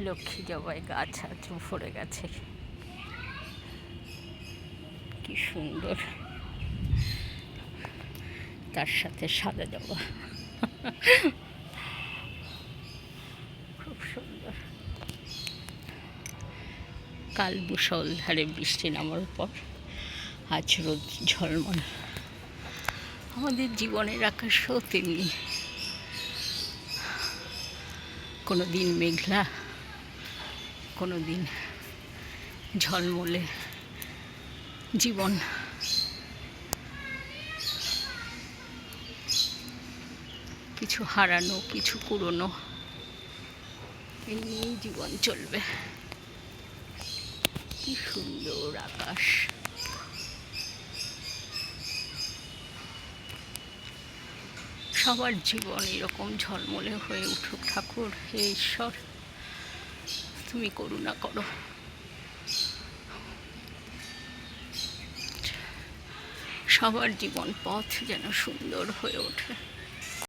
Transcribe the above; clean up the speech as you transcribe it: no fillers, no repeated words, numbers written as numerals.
লক্ষ্মী জবাই গাছ আজ ভরে গেছে, কি সুন্দর। তার সাথে সাদা জবা, খুব সুন্দর। কাল মুষলধারে বৃষ্টি নামার পর আজ রোদ ঝলমল। আমাদের জীবনের আকাশও তেমনি, কোনো দিন মেঘলা, কোনো দিন ঝলমলে জীবন। কিছু হারানো, কিছু কুড়োনো, এই নিয়েই জীবন চলবে। কি সুন্দর আকাশ। সবার জীবন এরকম ঝলমলে হয়ে উঠুক ঠাকুর। হে ঈশ্বর, তুমি করুণা করো। সবার জীবন পথ যেন সুন্দর হয়ে ওঠে।